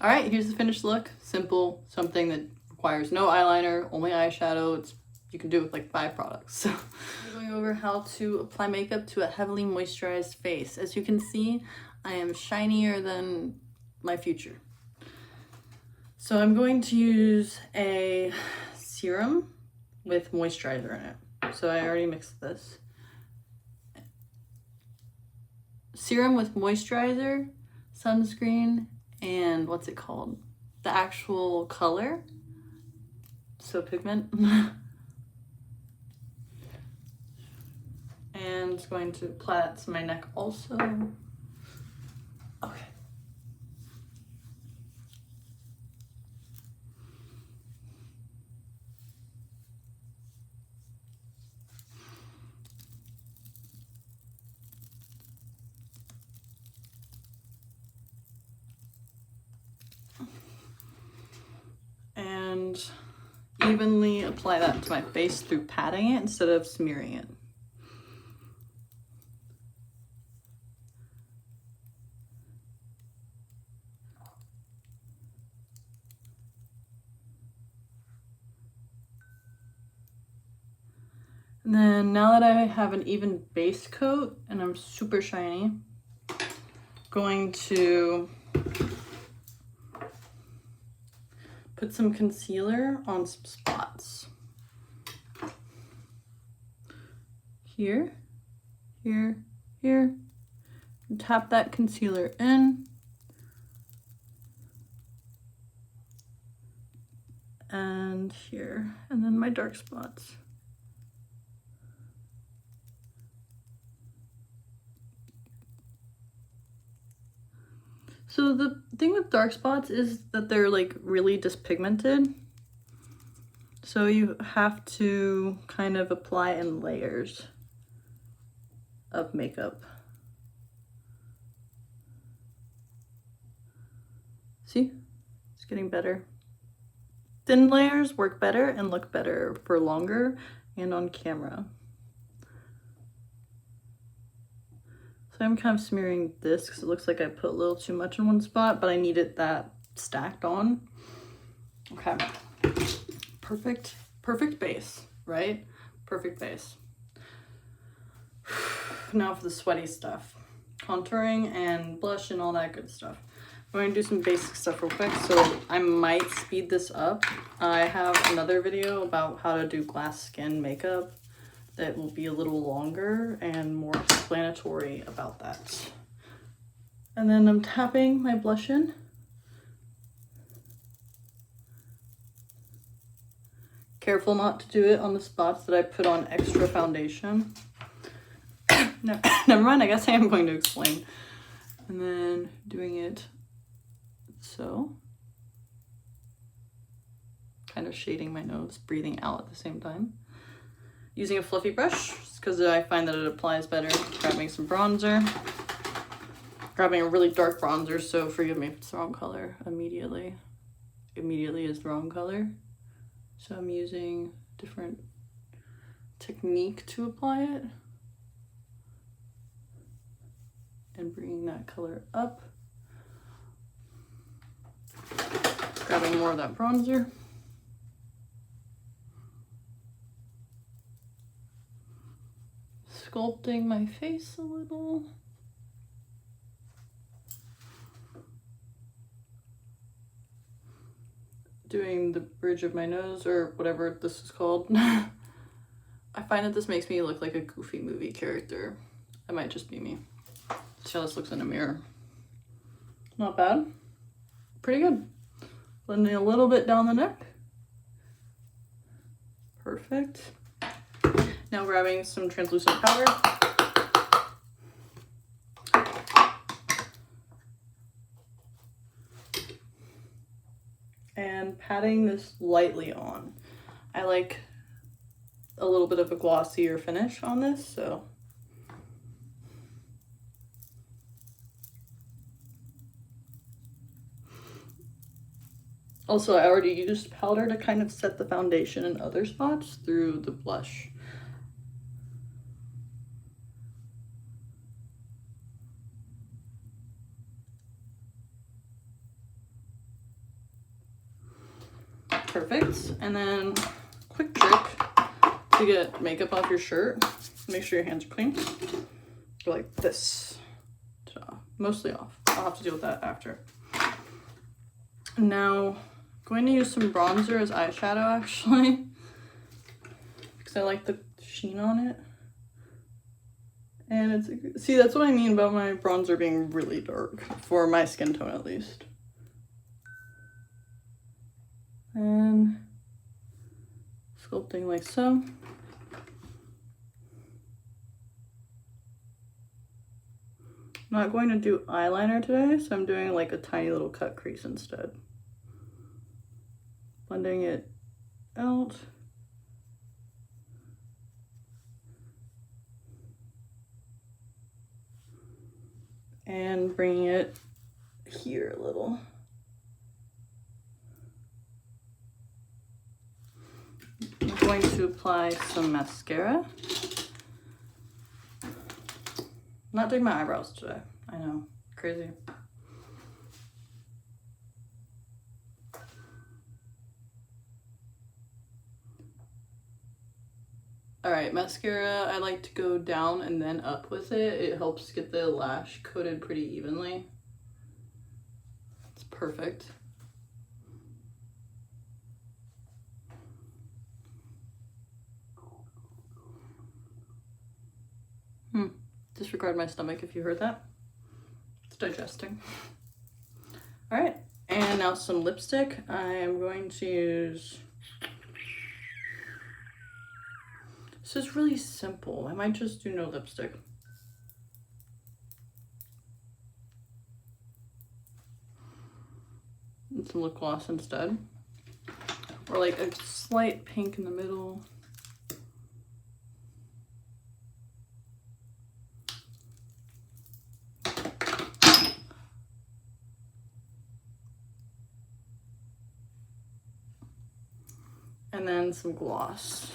All right, here's the finished look. Simple, something that requires no eyeliner, only eyeshadow. You can do it with like 5 products. So I'm going over how to apply makeup to a heavily moisturized face. As you can see, I am shinier than my future. So I'm going to use a serum with moisturizer in it. So I already mixed this. Serum with moisturizer, sunscreen, and what's it called? The actual color. So pigment. And going to apply that to my neck also. Okay. And evenly apply that to my face through patting it instead of smearing it. And then now that I have an even base coat and I'm super shiny, going to put some concealer on some spots. Here, here, here. And tap that concealer in. And here, and then my dark spots. So the thing with dark spots is that they're like really dyspigmented. So you have to kind of apply in layers of makeup. See? It's getting better. Thin layers work better and look better for longer and on camera. So I'm kind of smearing this because it looks like I put a little too much in one spot, but I needed that stacked on. Okay. Perfect base, right? Perfect base. Now for the sweaty stuff. Contouring and blush and all that good stuff. I'm going to do some basic stuff real quick, so I might speed this up. I have another video about how to do glass skin makeup that will be a little longer and more explanatory about that. And then I'm tapping my blush in. Careful not to do it on the spots that I put on extra foundation. No, never mind, I guess I am going to explain. And then doing it so. Kind of shading my nose, breathing out at the same time. Using a fluffy brush, because I find that it applies better. Grabbing some bronzer. Grabbing a really dark bronzer, so forgive me if it's the wrong color immediately. Immediately is the wrong color. So I'm using a different technique to apply it. And bringing that color up. Grabbing more of that bronzer. Sculpting my face a little. Doing the bridge of my nose, or whatever this is called. I find that this makes me look like a goofy movie character. It might just be me. See how this looks in a mirror. Not bad. Pretty good. Blending a little bit down the neck. Perfect. Now grabbing some translucent powder. And patting this lightly on. I like a little bit of a glossier finish on this, so. Also, I already used powder to kind of set the foundation in other spots through the blush. Perfect. And then quick trick to get makeup off your shirt. Make sure your hands are clean. Go like this. Mostly off. I'll have to deal with that after. Now, I'm going to use some bronzer as eyeshadow actually. Because I like the sheen on it. And it's, see, that's what I mean about my bronzer being really dark, for my skin tone at least. And sculpting like so. I'm not going to do eyeliner today, so I'm doing like a tiny little cut crease instead. Blending it out. And bringing it here a little. I'm going to apply some mascara. I'm not doing my eyebrows today. I know, crazy. All right, mascara, I like to go down and then up with it. It helps get the lash coated pretty evenly. It's perfect. Disregard my stomach if you heard that. It's digesting. All right, and now some lipstick. I am going to use, this is really simple. I might just do no lipstick. And some lip gloss instead. Or like a slight pink in the middle. And then some gloss.